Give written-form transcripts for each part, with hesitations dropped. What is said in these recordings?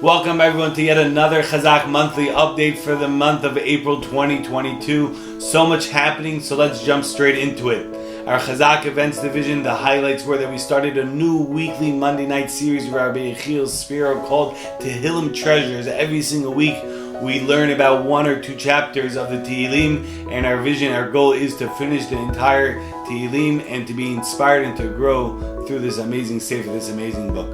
Welcome everyone to yet another Chazaq monthly update for the month of April 2022. So much happening, so let's jump straight into it. Our Chazaq events division, the highlights were that we started a new weekly Monday night series with Rabbi Yechiel Spiro called Tehillim Treasures. Every single week we learn about one or two chapters of the Tehillim, and our vision, our goal is to finish the entire Tehillim and to be inspired and to grow through this amazing sefer, this amazing book.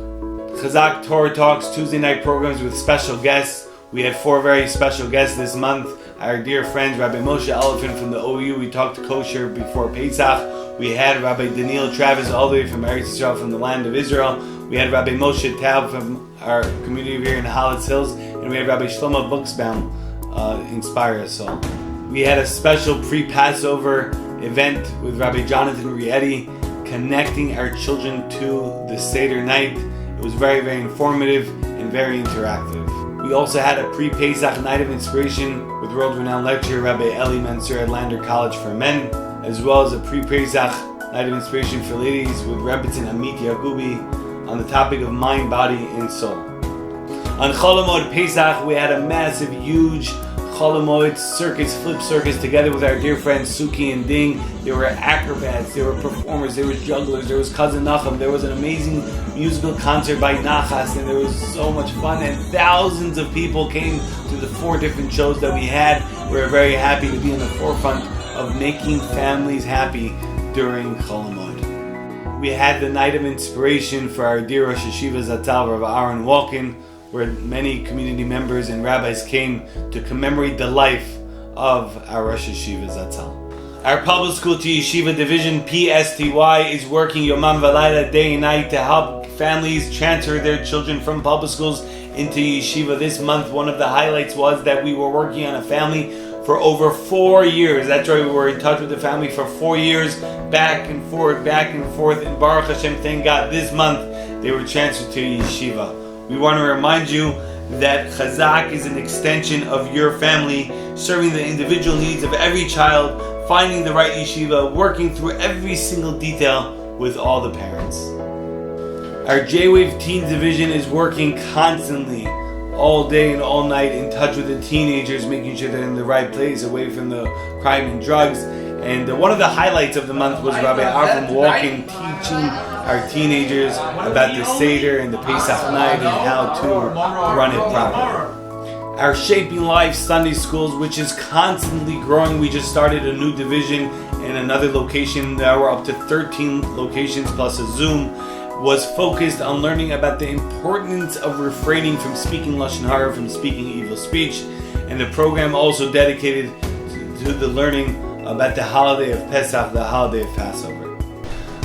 Chazaq Torah Talks, Tuesday night programs with special guests. We had 4 very special guests this month. Our dear friends, Rabbi Moshe Elephant from the OU. We talked kosher before Pesach. We had Rabbi Daniel Travis all the way from Eretz Yisrael, from the land of Israel. We had Rabbi Moshe Taub from our community here in Hollis Hills. And we had Rabbi Shlomo Buxbaum inspire us all. We had a special pre-Passover event with Rabbi Jonathan Rietti, connecting our children to the Seder night. It was very, very informative and very interactive. We also had a pre-Pesach night of inspiration with world-renowned lecturer Rabbi Eli Mansour at Lander College for Men, as well as a pre-Pesach night of inspiration for ladies with Rebbetzin Amit Yagubi on the topic of mind, body, and soul. On Chol Hamoed Pesach, we had a massive, huge Chol Hamoed circus, flip circus, together with our dear friends Suki and Ding. There were acrobats, there were performers, there was jugglers, there was Cousin Nachum, there was an amazing musical concert by Nachas, and there was so much fun, and thousands of people came to the 4 different shows that we had. We were very happy to be in the forefront of making families happy during Chol Hamoed. We had the night of inspiration for our dear Rosh Yeshiva Zatzal, Rav Aaron Walken, where many community members and rabbis came to commemorate the life of our Rosh Yeshiva Zatzal. Our public school to yeshiva division, PSTY, is working Yomam V'Layla, day and night, to help families transfer their children from public schools into yeshiva. This month, one of the highlights was that we were working on a family for over 4 years. That's right, we were in touch with the family for 4 years, back and forth, and Baruch Hashem, thank God, this month they were transferred to yeshiva. We want to remind you that Chazaq is an extension of your family, serving the individual needs of every child, finding the right yeshiva, working through every single detail with all the parents. Our J-Wave Teens Division is working constantly, all day and all night, in touch with the teenagers, making sure they're in the right place, away from the crime and drugs. And one of the highlights of the month was Rabbi Avram Walken teaching our teenagers about the Seder and the Pesach night and how to run it properly. Our Shaping Life Sunday Schools, which is constantly growing. We just started a new division in another location. Now we're up to 13 locations plus a Zoom, was focused on learning about the importance of refraining from speaking Lashon Hara, from speaking evil speech. And the program also dedicated to the learning about the holiday of Pesach, the holiday of Passover.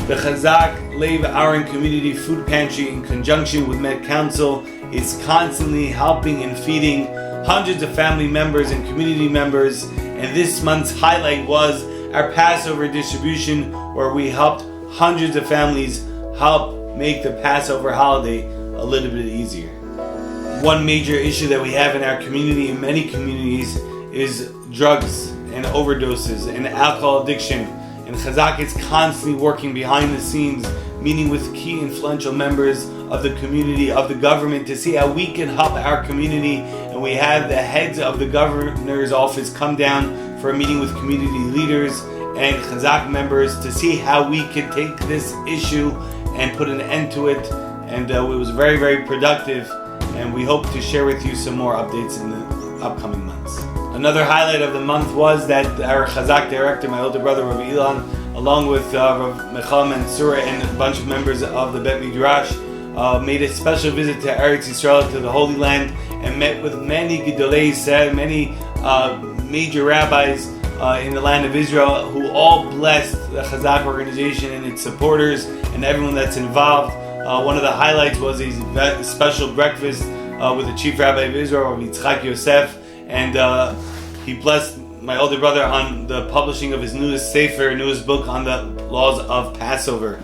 The Chazaq Lev Aaron Community Food Pantry, in conjunction with Met Council, is constantly helping and feeding hundreds of family members and community members. And this month's highlight was our Passover distribution, where we helped hundreds of families help make the Passover holiday a little bit easier. One major issue that we have in our community, in many communities, is drugs and overdoses and alcohol addiction. And Chazaq is constantly working behind the scenes, meeting with key influential members of the community, of the government, to see how we can help our community. And we have the heads of the governor's office come down for a meeting with community leaders and Chazaq members to see how we can take this issue and put an end to it. And it was very, very productive, and we hope to share with you some more updates in the upcoming months. Another highlight of the month was that our Chazaq director, my older brother Rav Ilan, along with Rav Michal Mansour and a bunch of members of the Bet Midrash, made a special visit to Eretz Yisrael, to the Holy Land, and met with many Gedolei Yisrael, many major rabbis in the land of Israel, who all blessed the Chazaq organization and its supporters and everyone that's involved. One of the highlights was a special breakfast with the chief rabbi of Israel, Rav Yitzchak Yosef, and he blessed my older brother on the publishing of his newest book on the laws of Passover.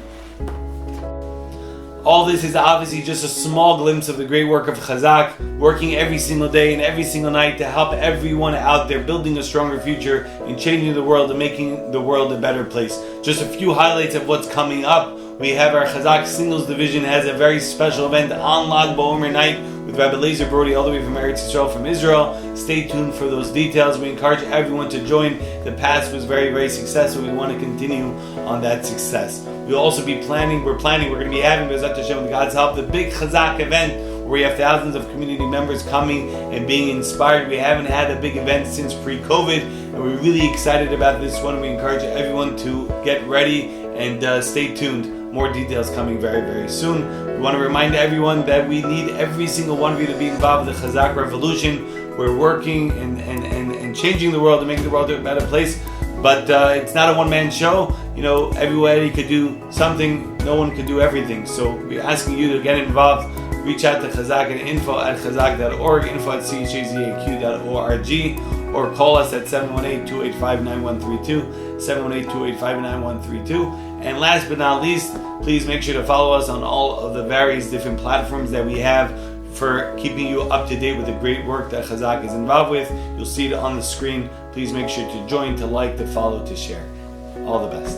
All this is obviously just a small glimpse of the great work of Chazaq, working every single day and every single night to help everyone out there, building a stronger future and changing the world and making the world a better place. Just a few highlights of what's coming up. We have our Chazaq Singles Division has a very special event on Lag BaOmer night with with Rabbi Lazer Brody all the way from Eretz Yisrael from Israel. Stay tuned for those details. We encourage everyone to join. The past was very, very successful. We want to continue on that success. We'll also be planning, we're going to be having, B'ezrat Hashem, with God's help, the big Chazaq event where we have thousands of community members coming and being inspired. We haven't had a big event since pre-COVID, and we're really excited about this one. We encourage everyone to get ready and stay tuned. More details coming very, very soon. We want to remind everyone that we need every single one of you to be involved in the Chazaq revolution. We're working and changing the world and making the world a better place. But it's not a one-man show. Everybody could do something. No one could do everything. So we're asking you to get involved. Reach out to Chazaq at info@chazaq.org, info@chazaq.org, or call us at 718-285-9132, 718-285-9132. And last but not least, please make sure to follow us on all of the various different platforms that we have for keeping you up to date with the great work that Chazaq is involved with. You'll see it on the screen. Please make sure to join, to like, to follow, to share. All the best.